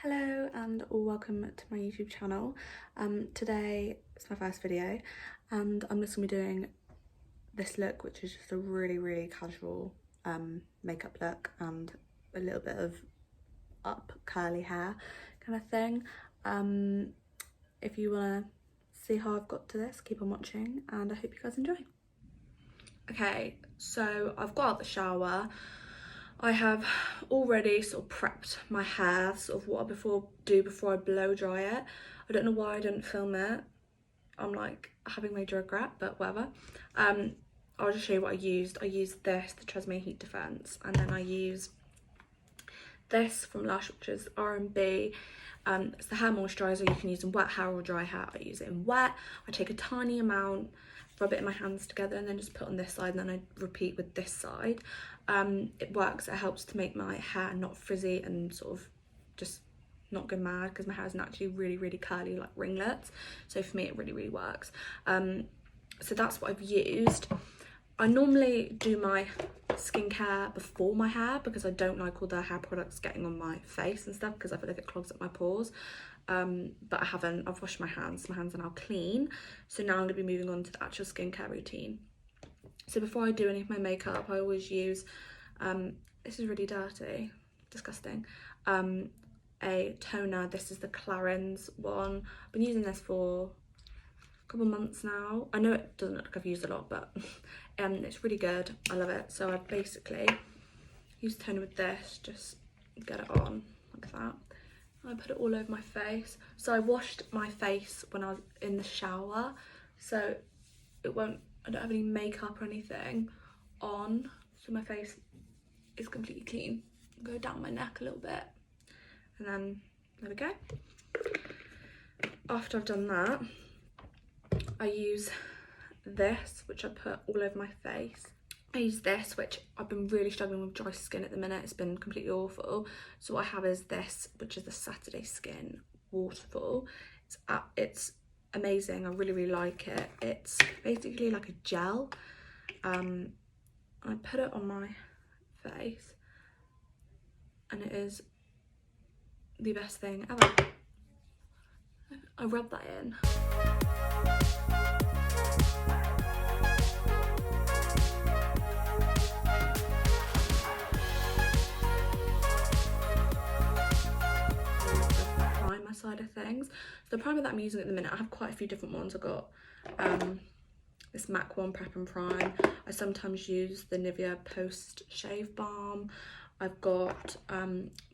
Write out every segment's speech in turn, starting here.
Hello and welcome to my YouTube channel. Today it's my first video and I'm just going to be doing this look, which is just a really casual makeup look and a little bit of up curly hair kind of thing. If you want to see how I've got to this, keep on watching and I hope you guys enjoy. Okay, so I've got out the shower. I have already sort of prepped my hair, sort of what I do before I blow dry it. I don't know why I didn't film it. I'm like having major regret, but whatever. I'll just show you what I used. I used this, the Tresemme Heat Defense, and then I used this from Lush, which is R&B. It's the hair moisturiser. You can use in wet hair or dry hair. I use it in wet. I take a tiny amount, rub it in my hands together and then just put on this side, and then I repeat with this side. It works. It helps to make my hair not frizzy and sort of just not go mad, because my hair is naturally really curly, like ringlets. So for me it really works. So that's what I've used. I normally do my skincare before my hair because I don't like all the hair products getting on my face and stuff, because I feel like it clogs up my pores. But I haven't. I've washed my hands are now clean, so now I'm going to be moving on to the actual skincare routine. So before I do any of my makeup, I always use this is really dirty, disgusting, a toner. This is the Clarins one. I've been using this for a couple months now. I know it doesn't look like I've used a lot, but it's really good. I love it. So I basically use the toner with this, just get it on like that. I put it all over my face. So I washed my face when I was in the shower, so I don't have any makeup or anything on, so my face is completely clean. Go down my neck a little bit, and then there we go. After I've done that, I use this, which I put all over my face. I use this, which I've been really struggling with dry skin at the minute. It's been completely awful. So what I have is this, which is the Saturday Skin Waterfall. It's amazing. I really like it. It's basically like a gel. I put it on my face and it is the best thing ever. I rub that in. Side of things. The primer that I'm using at the minute, I have quite a few different ones. I've got this MAC one, Prep and Prime. I sometimes use the Nivea Post Shave Balm. I've got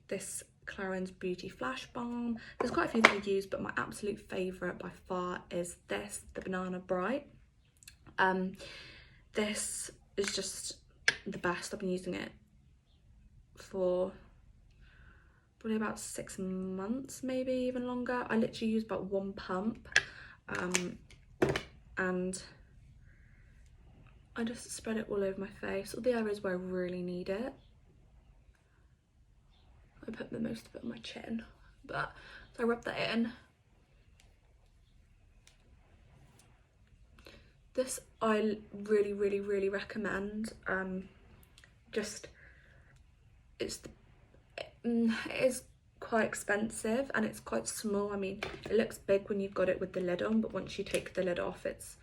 this Clarins Beauty Flash Balm. There's quite a few that I use, but my absolute favourite by far is this, the Banana Bright. This is just the best. I've been using it for probably about 6 months, maybe even longer. I literally use about one pump, and I just spread it all over my face, all the areas where I really need it. I put the most of it on my chin, but so I rub that in. This I really recommend. It is quite expensive and it's quite small. I mean, it looks big when you've got it with the lid on, but once you take the lid off, it's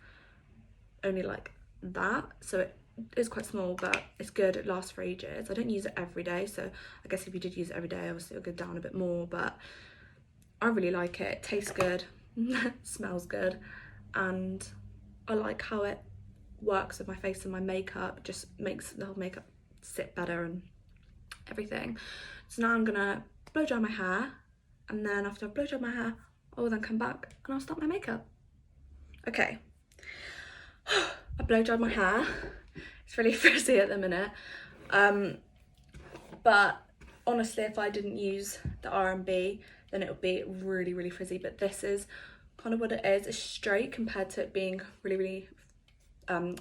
only like that. So it is quite small, but it's good. It lasts for ages. I don't use it every day, so I guess if you did use it every day, obviously it'll go down a bit more, but I really like it. It tastes good, smells good, and I like how it works with my face and my makeup. It just makes the whole makeup sit better and everything. So now I'm gonna blow dry my hair, and then after I've blow dried my hair, I will then come back and I'll start my makeup. Okay, I blow dried my hair. It's really frizzy at the minute, but honestly, if I didn't use the R&B, then it would be really frizzy. But this is kind of what it is. It's straight compared to it being really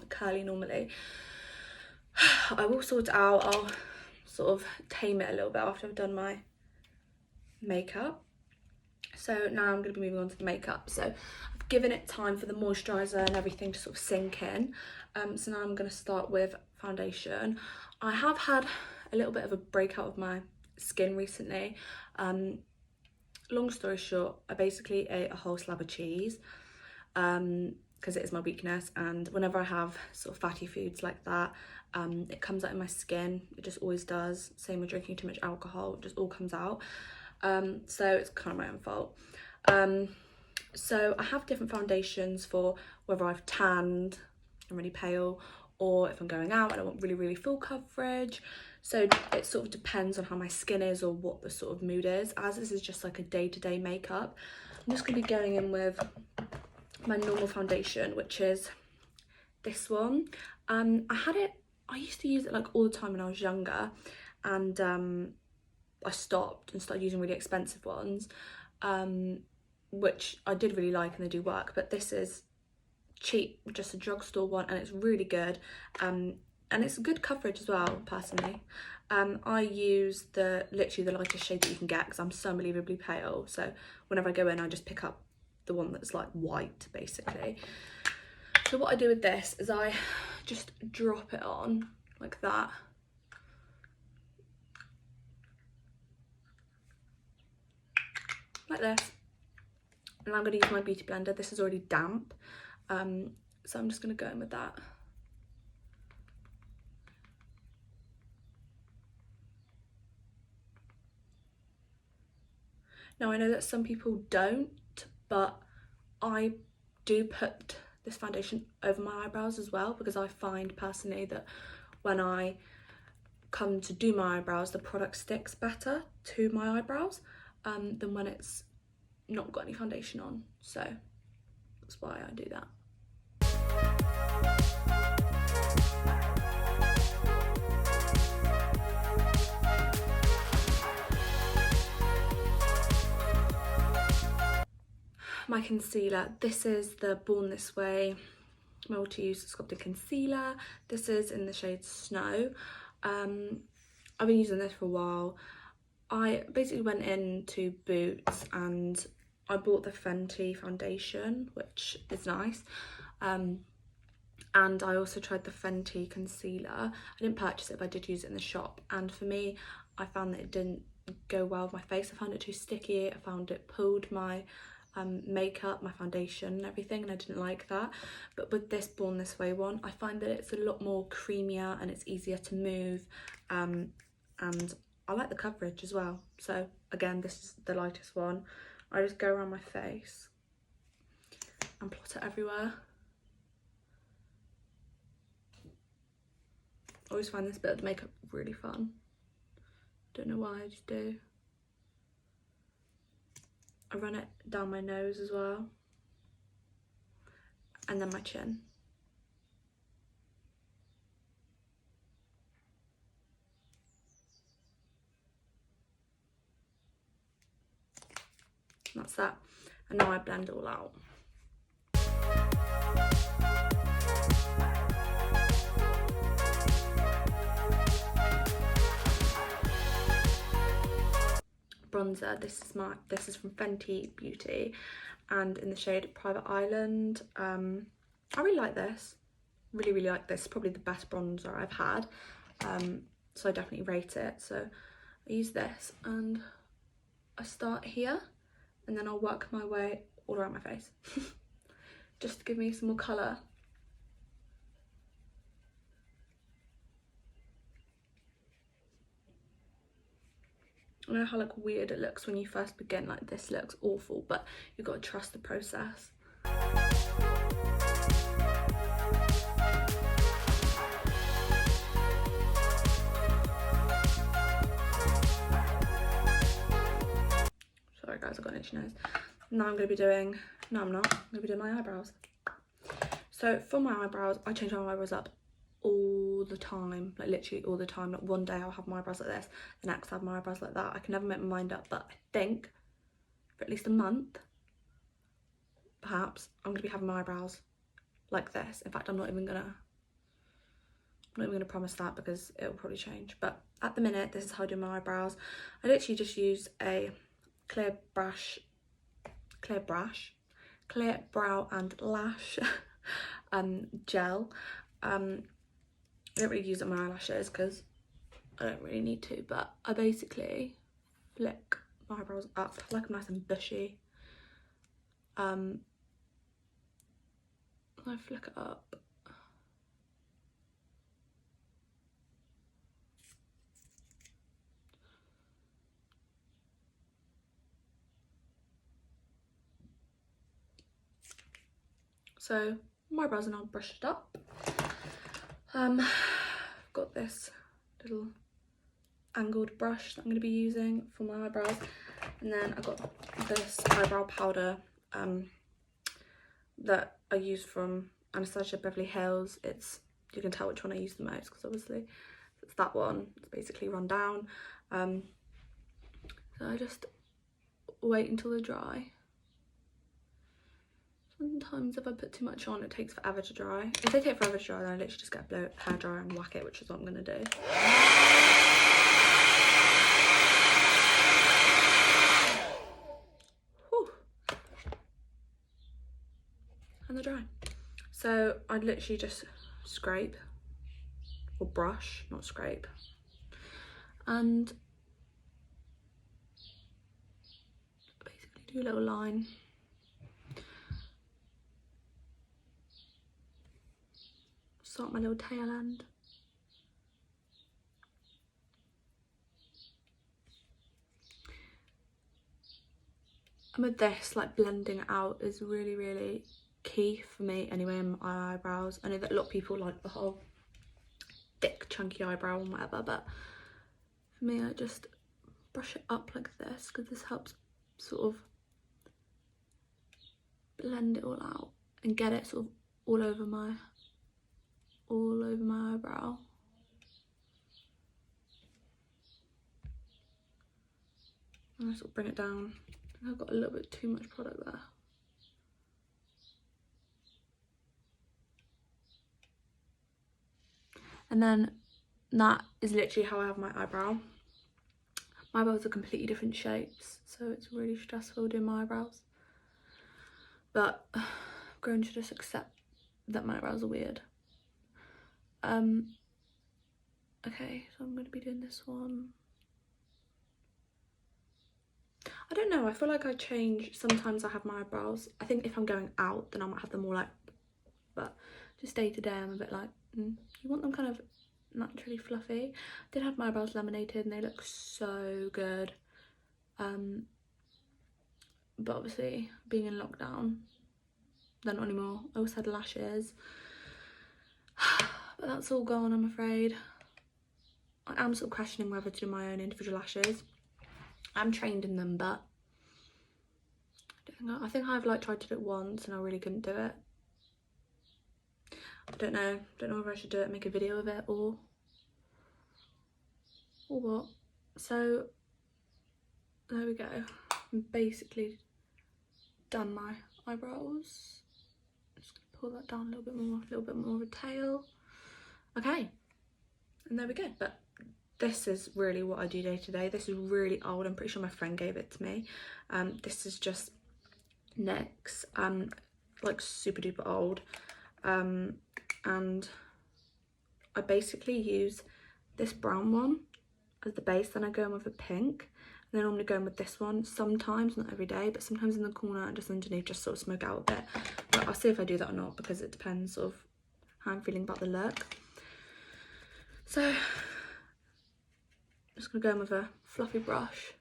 curly normally. I will sort it out. I'll sort of tame it a little bit after I've done my makeup. So now I'm going to be moving on to the makeup. So I've given it time for the moisturiser and everything to sort of sink in. So now I'm going to start with foundation. I have had a little bit of a breakout of my skin recently. long story short, I basically ate a whole slab of cheese because it is my weakness, and whenever I have sort of fatty foods like that, it comes out in my skin. It just always does. Same with drinking too much alcohol, it just all comes out. So it's kind of my own fault. So I have different foundations for whether I've tanned, I'm really pale, or if I'm going out and I want really, really full coverage. So it sort of depends on how my skin is or what the sort of mood is. As this is just like a day-to-day makeup, I'm just going to be going in with my normal foundation, which is this one. I used to use it like all the time when I was younger, and I stopped and started using really expensive ones, which I did really like and they do work, but this is cheap, just a drugstore one, and it's really good, and it's good coverage as well. Personally, I use literally the lightest shade that you can get because I'm so unbelievably pale, so whenever I go in I just pick up the one that's like white basically. So what I do with this is I just drop it on like that, like this, and I'm going to use my beauty blender. This is already damp, so I'm just going to go in with that. Now I know that some people don't, but I do put this foundation over my eyebrows as well, because I find personally that when I come to do my eyebrows, the product sticks better to my eyebrows than when it's not got any foundation on. So that's why I do that. My concealer, this is the Born This Way multi-use sculpted concealer. This is in the shade Snow. I've been using this for a while. I basically went into Boots and I bought the Fenty foundation, which is nice, and I also tried the Fenty concealer. I didn't purchase it, but I did use it in the shop, and for me, I found that it didn't go well with my face. I found it too sticky. I found it pulled my makeup, my foundation and everything, and I didn't like that. But with this Born This Way one, I find that it's a lot more creamier and it's easier to move, and I like the coverage as well. So again, this is the lightest one. I just go around my face and plot it everywhere. I always find this bit of the makeup really fun. Don't know why, I just do. I run it down my nose as well, and then my chin. And that's that. And now I blend it all out. Bronzer, this is from Fenty Beauty, and in the shade Private Island. I really like this, really like this. It's probably the best bronzer I've had, so I definitely rate it. So I use this and I start here, and then I'll work my way all around my face just to give me some more colour. I know how like weird it looks when you first begin, like this looks awful, but you've got to trust the process. Sorry guys, I've got an itchy nose. Now I'm going to be doing, no I'm not, I'm going to be doing my eyebrows. So for my eyebrows, I change my eyebrows up all the time, like literally all the time. Like one day I'll have my eyebrows like this, the next I'll have my eyebrows like that. I can never make my mind up, but I think for at least a month, perhaps, I'm gonna be having my eyebrows like this. In fact, I'm not even gonna promise that because it'll probably change. But at the minute, this is how I do my eyebrows. I literally just use a clear brow and lash gel. I don't really use it on my eyelashes because I don't really need to, but I basically flick my eyebrows up. I like them nice and bushy. I flick it up. So my eyebrows are now brushed up. I've got this little angled brush that I'm going to be using for my eyebrows, and then I got this eyebrow powder that I use from Anastasia Beverly Hills. You can tell which one I use the most because obviously it's that one. It's basically run down. So I just wait until they're dry. Sometimes if I put too much on, it takes forever to dry. If they take forever to dry, then I literally just get a hairdryer and whack it, which is what I'm going to do. Whew. And they're dry. So I'd literally just scrape, or brush, not scrape, and basically do a little line. Start my little tail end. And with this, like, blending it out is really, really key for me anyway in my eyebrows. I know that a lot of people like the whole thick, chunky eyebrow and whatever, but for me, I just brush it up like this because this helps sort of blend it all out and get it sort of all over my eyebrow. And I sort of bring it down. I think I've got a little bit too much product there. And then that is literally how I have my eyebrow. My eyebrows are completely different shapes, so it's really stressful doing my eyebrows. But I'm going to just accept that my eyebrows are weird. Okay, so I'm going to be doing this one. I don't know, I feel like I change. Sometimes I have my eyebrows, I think if I'm going out, then I might have them more like, but just day to day I'm a bit like, you want them kind of naturally fluffy. I did have my eyebrows laminated and they look so good. But obviously being in lockdown, they're not anymore. I also had lashes, but that's all gone, I'm afraid. I am sort of questioning whether to do my own individual lashes. I'm trained in them, but I think I've like tried to do it once and I really couldn't do it. I don't know whether I should do it, make a video of it or what. So there we go. I'm basically done my eyebrows. Just gonna pull that down a little bit more of a tail. Okay, and there we go. But this is really what I do day to day. This is really old. I'm pretty sure my friend gave it to me. This is just NYX, like super duper old. And I basically use this brown one as the base, then I go in with a pink, and then I normally go in with this one sometimes, not every day, but sometimes in the corner and just underneath, just sort of smoke out a bit. But I'll see if I do that or not because it depends sort of how I'm feeling about the look. So I'm just gonna go in with a fluffy brush.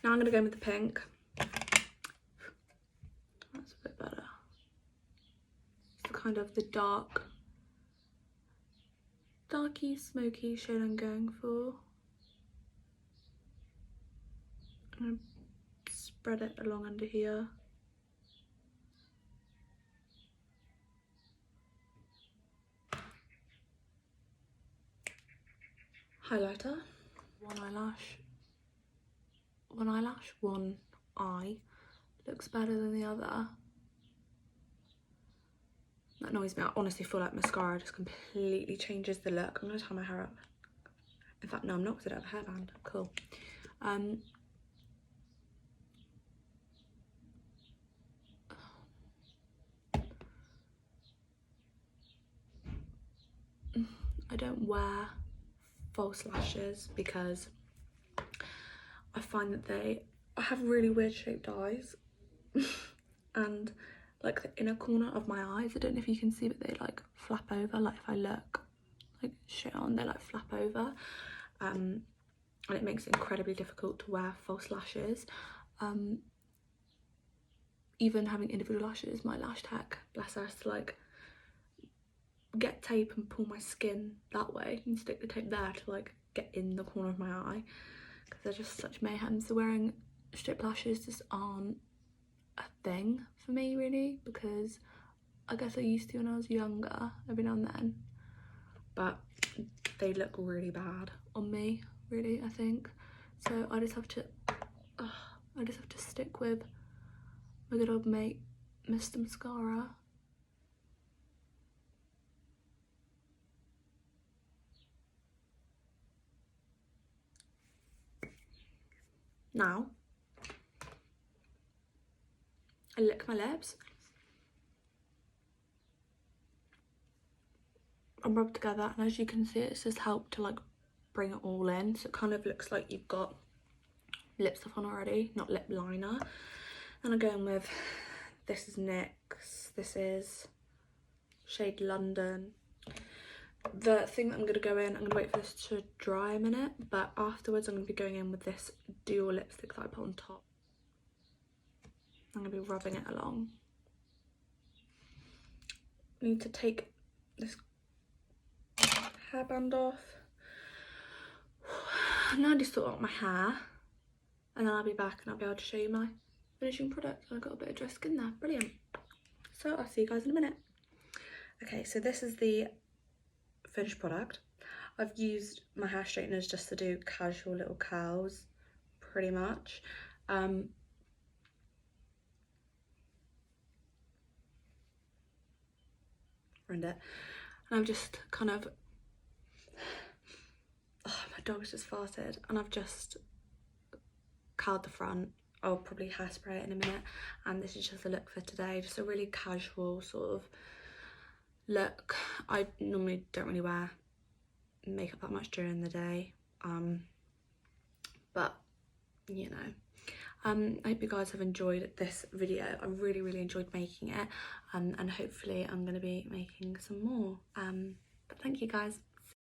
Now I'm going to go in with the pink. That's a bit better. It's kind of the darky, smoky shade I'm going for. I'm going to spread it along under here. Highlighter. One eye looks better than the other. that annoys me. I honestly feel like mascara just completely changes the look. I'm gonna tie my hair up. In fact, no, I'm not, because I don't have a hairband. Cool. I don't wear false lashes because I find that I have really weird shaped eyes and like the inner corner of my eyes, I don't know if you can see, but they like flap over. Like if I look like straight on, they like flap over, and it makes it incredibly difficult to wear false lashes. Even having individual lashes, my lash tech, bless her, has to like get tape and pull my skin that way and stick the tape there to like get in the corner of my eye, because they're just such mayhem. So wearing strip lashes just aren't a thing for me really, because I guess I used to when I was younger every now and then, but they look really bad on me really, I think. So I just have to stick with my good old mate Mr. Mascara. Now I lick my lips and rub together, and as you can see, it's just helped to like bring it all in, so it kind of looks like you've got lip stuff on already, not lip liner. And I'm going with, this is NYX, this is shade London. The thing that I'm going to go in, I'm going to wait for this to dry a minute, but afterwards I'm going to be going in with this Dior lipstick that I put on top. I'm going to be rubbing it along. I need to take this hairband off. Now I just sort out my hair, and then I'll be back and I'll be able to show you my finishing product. I've got a bit of dry skin there, brilliant. So I'll see you guys in a minute. Okay, so this is the finished product. I've used my hair straighteners just to do casual little curls, pretty much. Ruined it. And I've just kind of, oh, my dog's just farted, and I've just curled the front. I'll probably hairspray it in a minute, and this is just a look for today, just a really casual sort of look. I normally don't really wear makeup that much during the day, but you know, I hope you guys have enjoyed this video. I really enjoyed making it, and hopefully I'm going to be making some more, but thank you guys.